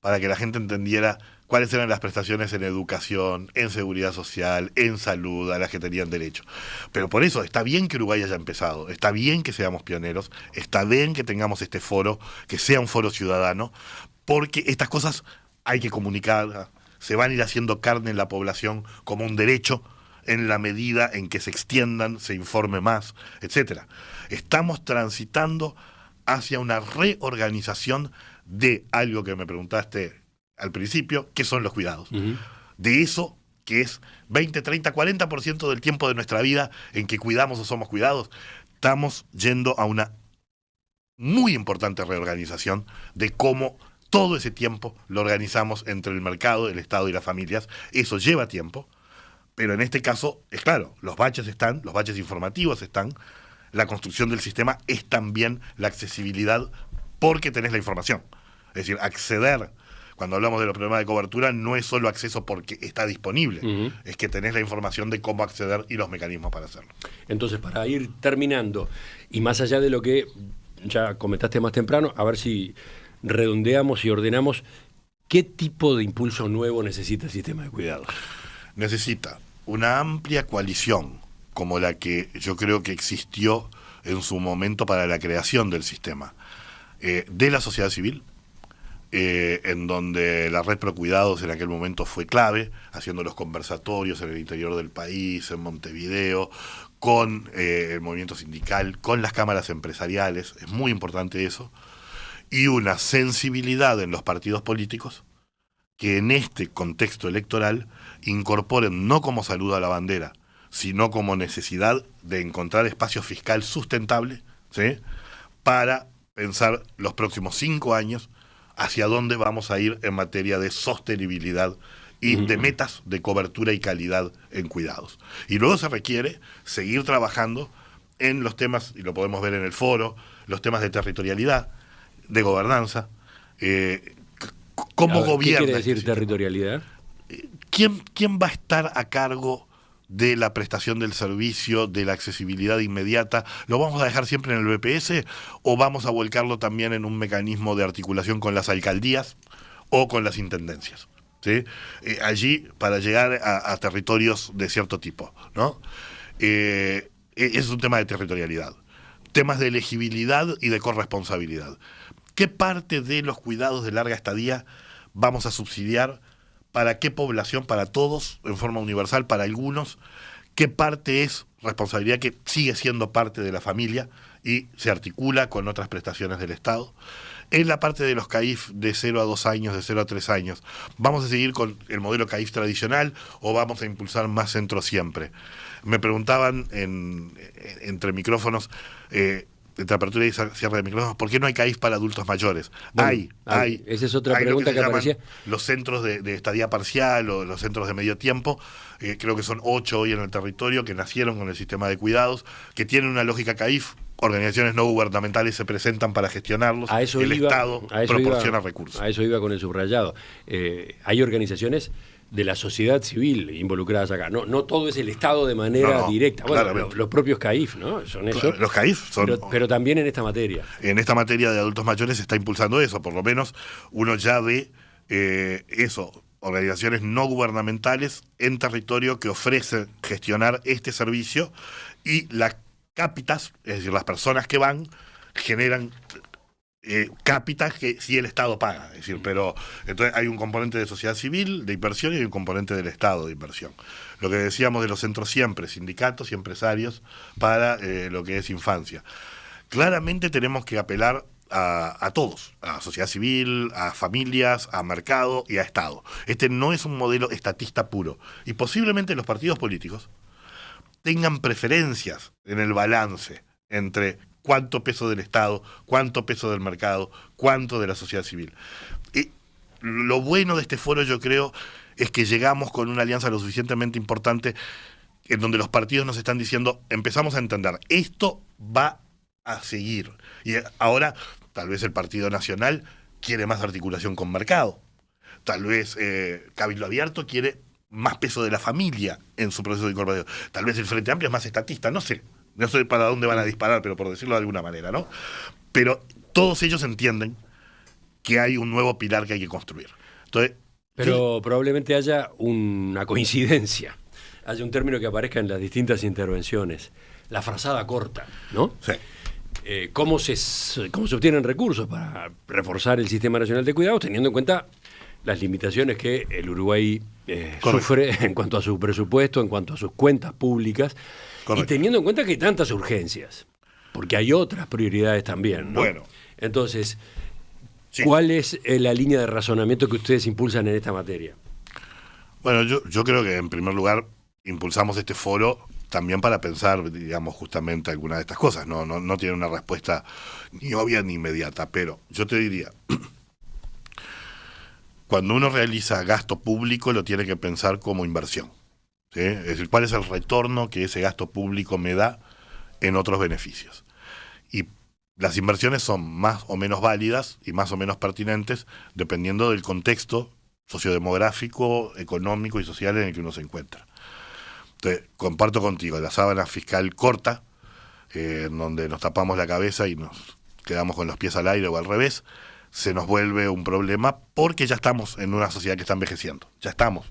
para que la gente entendiera cuáles eran las prestaciones en educación, en seguridad social, en salud, a las que tenían derecho? Pero por eso está bien que Uruguay haya empezado, está bien que seamos pioneros, está bien que tengamos este foro, que sea un foro ciudadano, porque estas cosas hay que comunicarlas. Se van a ir haciendo carne en la población como un derecho en la medida en que se extiendan, se informe más, etcétera. Estamos transitando hacia una reorganización de algo que me preguntaste al principio, que son los cuidados. De eso que es 20, 30, 40% del tiempo de nuestra vida en que cuidamos o somos cuidados, estamos yendo a una muy importante reorganización de cómo todo ese tiempo lo organizamos entre el mercado, el Estado y las familias. Eso lleva tiempo, pero en este caso, es claro, los baches están, los baches informativos están, la construcción del sistema es también la accesibilidad porque tenés la información. Es decir, acceder, cuando hablamos de los problemas de cobertura, no es solo acceso porque está disponible, es que tenés la información de cómo acceder y los mecanismos para hacerlo. Entonces, para ir terminando, y más allá de lo que ya comentaste más temprano, a ver si redondeamos y ordenamos, ¿qué tipo de impulso nuevo necesita el sistema de cuidados? Necesita una amplia coalición, como la que yo creo que existió en su momento para la creación del sistema, de la sociedad civil, en donde la Red Pro Cuidados en aquel momento fue clave, haciendo los conversatorios en el interior del país, en Montevideo, con el movimiento sindical, con las cámaras empresariales, es muy importante eso, y una sensibilidad en los partidos políticos que en este contexto electoral incorporen no como saludo a la bandera, sino como necesidad de encontrar espacio fiscal sustentable, ¿sí?, para pensar los próximos 5 años hacia dónde vamos a ir en materia de sostenibilidad y de metas de cobertura y calidad en cuidados. Y luego se requiere seguir trabajando en los temas, y lo podemos ver en el foro, los temas de territorialidad, de gobernanza, cómo gobierna. ¿Qué quiere decir territorialidad? ¿Quién va a estar a cargo de la prestación del servicio, de la accesibilidad inmediata? ¿Lo vamos a dejar siempre en el BPS o vamos a volcarlo también en un mecanismo de articulación con las alcaldías o con las intendencias? ¿Sí? Allí, para llegar a territorios de cierto tipo, ¿no? Es un tema de territorialidad. Temas de elegibilidad y de corresponsabilidad. ¿Qué parte de los cuidados de larga estadía vamos a subsidiar? ¿Para qué población? ¿Para todos en forma universal? ¿Para algunos? ¿Qué parte es responsabilidad que sigue siendo parte de la familia y se articula con otras prestaciones del Estado? En la parte de los CAIF de 0 a 2 años, de 0 a 3 años, ¿vamos a seguir con el modelo CAIF tradicional o vamos a impulsar más centro siempre? Me preguntaban entre micrófonos, entre apertura y cierre de micrófonos, ¿por qué no hay CAIF para adultos mayores? Bueno, hay. Esa es otra pregunta que aparecía. Los centros de estadía parcial o los centros de medio tiempo, creo que son 8 hoy en el territorio, que nacieron con el sistema de cuidados, que tienen una lógica CAIF. Organizaciones no gubernamentales se presentan para gestionarlos, el Estado proporciona recursos. A eso iba con el subrayado. Hay organizaciones de la sociedad civil involucradas acá. No todo es el Estado de manera directa. Bueno, los propios CAIF, ¿no? Son eso. Los CAIF son... Pero también en esta materia. En esta materia de adultos mayores se está impulsando eso. Por lo menos uno ya ve eso, organizaciones no gubernamentales en territorio que ofrecen gestionar este servicio y las cápitas, es decir, las personas que van, generan cápitas que sí el Estado paga, es decir, pero entonces hay un componente de sociedad civil, de inversión, y hay un componente del Estado de inversión. Lo que decíamos de los centros siempre, sindicatos y empresarios para lo que es infancia. Claramente tenemos que apelar a todos, a sociedad civil, a familias, a mercado y a Estado. Este no es un modelo estatista puro, y posiblemente los partidos políticos tengan preferencias en el balance entre cuánto peso del Estado, cuánto peso del mercado, cuánto de la sociedad civil. Y lo bueno de este foro, yo creo, es que llegamos con una alianza lo suficientemente importante en donde los partidos nos están diciendo, empezamos a entender, esto va a seguir. Y ahora, tal vez el Partido Nacional quiere más articulación con mercado. Tal vez Cabildo Abierto quiere más peso de la familia en su proceso de incorporación. Tal vez el Frente Amplio es más estatista, no sé. No sé para dónde van a disparar, pero por decirlo de alguna manera, ¿no? Pero todos ellos entienden que hay un nuevo pilar que hay que construir. Entonces, pero probablemente haya una coincidencia, haya un término que aparezca en las distintas intervenciones, la frazada corta, ¿no? Sí. ¿Cómo se obtienen recursos para reforzar el Sistema Nacional de Cuidados, teniendo en cuenta las limitaciones que el Uruguay sufre en cuanto a su presupuesto, en cuanto a sus cuentas públicas, correcto, y teniendo en cuenta que hay tantas urgencias, porque hay otras prioridades también, ¿no? Bueno. Entonces, sí, ¿cuál es la línea de razonamiento que ustedes impulsan en esta materia? Bueno, yo creo que en primer lugar impulsamos este foro también para pensar, digamos, justamente algunas de estas cosas. No tiene una respuesta ni obvia ni inmediata, pero yo te diría, cuando uno realiza gasto público lo tiene que pensar como inversión, ¿sí? Es decir, ¿cuál es el retorno que ese gasto público me da en otros beneficios? Y las inversiones son más o menos válidas y más o menos pertinentes dependiendo del contexto sociodemográfico, económico y social en el que uno se encuentra. Entonces, comparto contigo, la sábana fiscal corta, en donde nos tapamos la cabeza y nos quedamos con los pies al aire o al revés, se nos vuelve un problema porque ya estamos en una sociedad que está envejeciendo. Ya estamos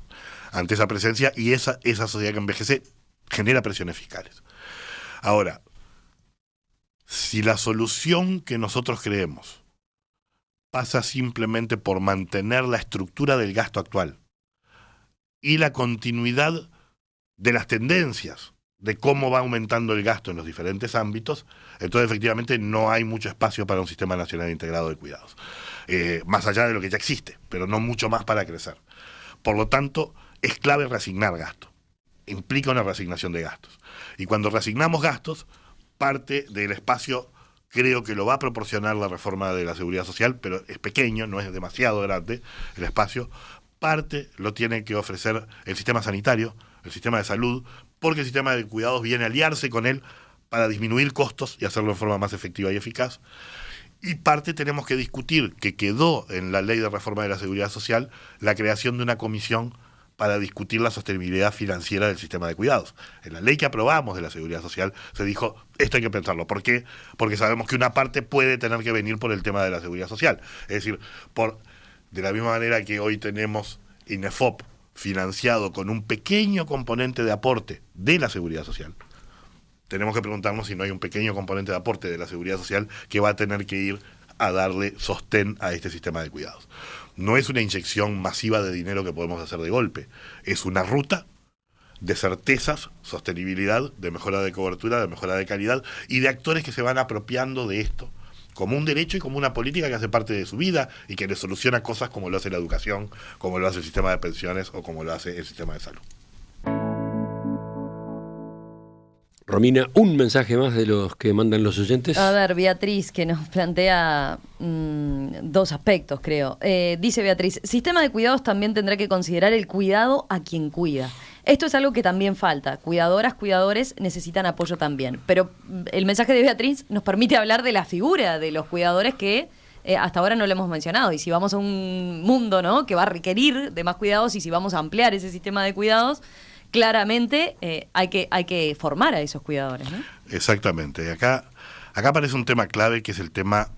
ante esa presencia y esa sociedad que envejece genera presiones fiscales. Ahora, si la solución que nosotros creemos pasa simplemente por mantener la estructura del gasto actual y la continuidad de las tendencias de cómo va aumentando el gasto en los diferentes ámbitos, entonces efectivamente no hay mucho espacio para un sistema nacional integrado de cuidados. Más allá de lo que ya existe, pero no mucho más para crecer. Por lo tanto, es clave reasignar gasto. Implica una reasignación de gastos. Y cuando reasignamos gastos, parte del espacio creo que lo va a proporcionar la reforma de la Seguridad Social, pero es pequeño, no es demasiado grande el espacio. Parte lo tiene que ofrecer el sistema sanitario, el sistema de salud, porque el sistema de cuidados viene a aliarse con él para disminuir costos y hacerlo de forma más efectiva y eficaz. Y parte tenemos que discutir, que quedó en la ley de reforma de la Seguridad Social, la creación de una comisión para discutir la sostenibilidad financiera del sistema de cuidados. En la ley que aprobamos de la Seguridad Social se dijo, esto hay que pensarlo. ¿Por qué? Porque sabemos que una parte puede tener que venir por el tema de la Seguridad Social. Es decir, de la misma manera que hoy tenemos INEFOP financiado con un pequeño componente de aporte de la Seguridad Social, tenemos que preguntarnos si no hay un pequeño componente de aporte de la Seguridad Social que va a tener que ir a darle sostén a este sistema de cuidados. No es una inyección masiva de dinero que podemos hacer de golpe, es una ruta de certezas, sostenibilidad, de mejora de cobertura, de mejora de calidad y de actores que se van apropiando de esto como un derecho y como una política que hace parte de su vida y que le soluciona cosas como lo hace la educación, como lo hace el sistema de pensiones o como lo hace el sistema de salud. Romina, un mensaje más de los que mandan los oyentes. A ver, Beatriz, que nos plantea dos aspectos, creo. Dice Beatriz, sistema de cuidados también tendrá que considerar el cuidado a quien cuida. Esto es algo que también falta. Cuidadoras, cuidadores necesitan apoyo también. Pero el mensaje de Beatriz nos permite hablar de la figura de los cuidadores que hasta ahora no lo hemos mencionado. Y si vamos a un mundo, ¿no?, que va a requerir de más cuidados y si vamos a ampliar ese sistema de cuidados, claramente hay que formar a esos cuidadores, ¿no? Exactamente. Acá aparece un tema clave que es el tema,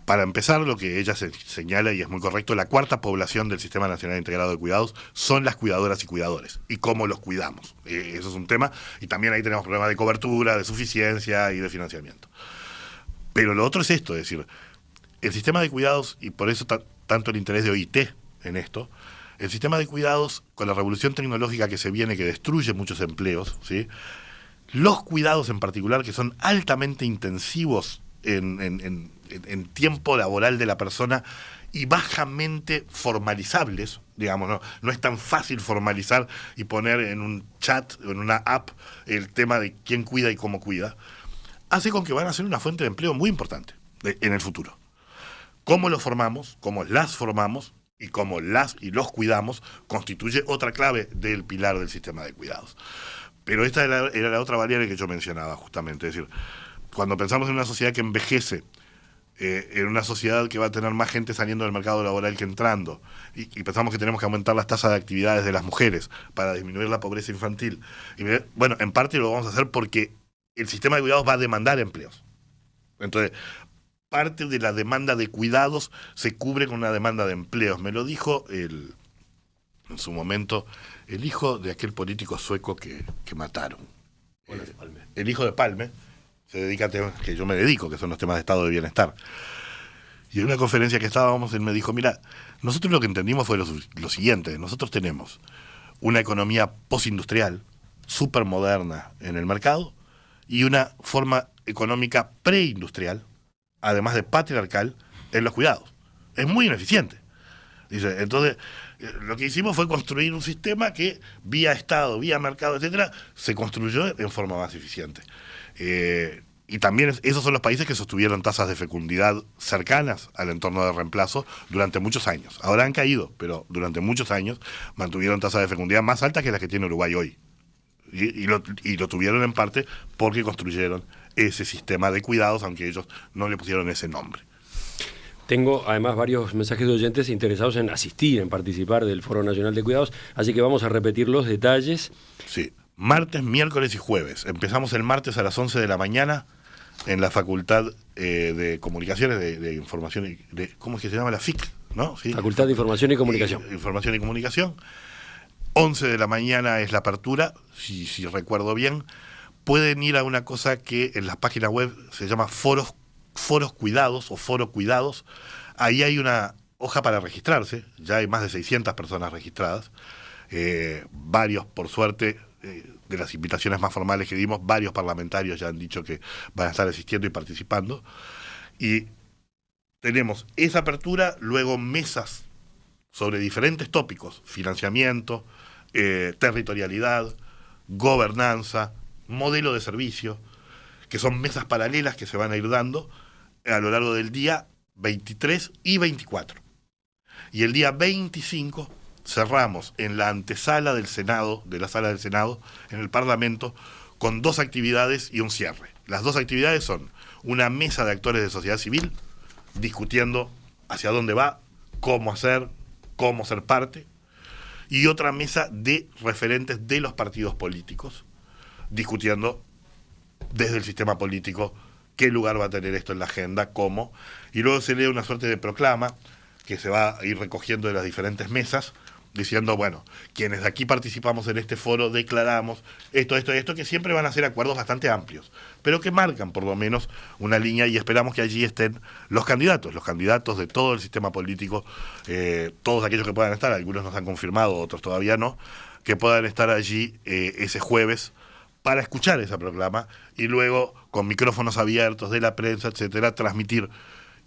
para empezar, lo que ella señala, y es muy correcto, la cuarta población del Sistema Nacional Integrado de Cuidados son las cuidadoras y cuidadores, y cómo los cuidamos. Eso es un tema, y también ahí tenemos problemas de cobertura, de suficiencia y de financiamiento. Pero lo otro es esto, es decir, el sistema de cuidados, y por eso tanto el interés de OIT en esto, el sistema de cuidados, con la revolución tecnológica que se viene, que destruye muchos empleos, ¿sí?, los cuidados en particular, que son altamente intensivos en tiempo laboral de la persona y bajamente formalizables, digamos, no es tan fácil formalizar y poner en un chat o en una app el tema de quién cuida y cómo cuida, hace con que van a ser una fuente de empleo muy importante en el futuro. Cómo los formamos, cómo las formamos y cómo las y los cuidamos constituye otra clave del pilar del sistema de cuidados. Pero esta era la otra variable que yo mencionaba justamente, es decir, cuando pensamos en una sociedad que envejece, en una sociedad que va a tener más gente saliendo del mercado laboral que entrando, y pensamos que tenemos que aumentar las tasas de actividades de las mujeres para disminuir la pobreza infantil, y bueno, en parte lo vamos a hacer porque el sistema de cuidados va a demandar empleos. Entonces, parte de la demanda de cuidados se cubre con una demanda de empleos. Me lo dijo en su momento el hijo de aquel político sueco que mataron. El hijo de Palme se dedica a temas que yo me dedico, que son los temas de estado de bienestar. Y en una conferencia que estábamos, él me dijo, mira, nosotros lo que entendimos fue lo siguiente, nosotros tenemos una economía postindustrial, súper moderna en el mercado, y una forma económica preindustrial, además de patriarcal, en los cuidados. Es muy ineficiente. Dice, entonces, lo que hicimos fue construir un sistema que, vía Estado, vía mercado, etcétera, se construyó en forma más eficiente. Y también esos son los países que sostuvieron tasas de fecundidad cercanas al entorno de reemplazo durante muchos años. Ahora han caído, pero durante muchos años mantuvieron tasas de fecundidad más altas que las que tiene Uruguay hoy. Y lo tuvieron en parte porque construyeron ese sistema de cuidados, aunque ellos no le pusieron ese nombre. Tengo además varios mensajes de oyentes interesados en asistir, en participar del Foro Nacional de Cuidados, así que vamos a repetir los detalles. Sí, martes, miércoles y jueves. Empezamos el martes a las 11 de la mañana en la Facultad de Comunicaciones, de Información, ¿cómo es que se llama? La FIC, ¿no? Sí, Facultad de Información y Comunicación. Información y Comunicación. 11 de la mañana es la apertura, si recuerdo bien. Pueden ir a una cosa que en las páginas web se llama Foros Cuidados o Foro Cuidados. Ahí hay una hoja para registrarse, ya hay más de 600 personas registradas. Varios, por suerte, de las invitaciones más formales que dimos, varios parlamentarios ya han dicho que van a estar asistiendo y participando. Y tenemos esa apertura, luego mesas sobre diferentes tópicos: financiamiento, territorialidad, gobernanza, modelo de servicio, que son mesas paralelas que se van a ir dando a lo largo del día 23 y 24. Y el día 25 cerramos en la antesala del Senado, de la sala del Senado, en el Parlamento, con 2 actividades y un cierre. Las 2 actividades son una mesa de actores de sociedad civil, discutiendo hacia dónde va, cómo hacer, cómo ser parte, y otra mesa de referentes de los partidos políticos, discutiendo desde el sistema político qué lugar va a tener esto en la agenda, cómo, y luego se lee una suerte de proclama que se va a ir recogiendo de las diferentes mesas, diciendo, bueno, quienes de aquí participamos en este foro declaramos esto, que siempre van a ser acuerdos bastante amplios, pero que marcan por lo menos una línea, y esperamos que allí estén los candidatos de todo el sistema político, todos aquellos que puedan estar, algunos nos han confirmado, otros todavía no, que puedan estar allí ese jueves para escuchar esa proclama y luego con micrófonos abiertos de la prensa, etcétera, transmitir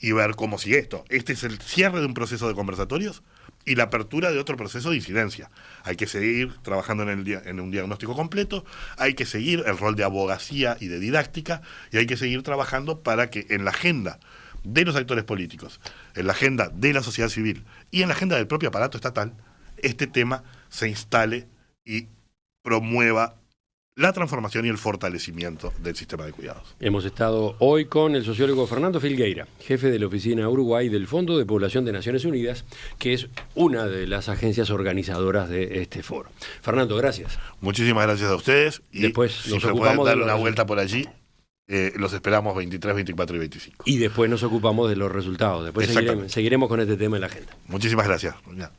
y ver cómo sigue esto. Este es el cierre de un proceso de conversatorios y la apertura de otro proceso de incidencia. Hay que seguir trabajando en un diagnóstico completo, hay que seguir el rol de abogacía y de didáctica, y hay que seguir trabajando para que en la agenda de los actores políticos, en la agenda de la sociedad civil y en la agenda del propio aparato estatal, este tema se instale y promueva la transformación y el fortalecimiento del sistema de cuidados. Hemos estado hoy con el sociólogo Fernando Filgueira, jefe de la Oficina Uruguay del Fondo de Población de Naciones Unidas, que es una de las agencias organizadoras de este foro. Fernando, gracias. Muchísimas gracias a ustedes. Y después si nos pueden dar una vuelta por allí, los esperamos 23, 24 y 25. Y después nos ocupamos de los resultados. Después seguiremos con este tema en la agenda. Muchísimas gracias. Ya,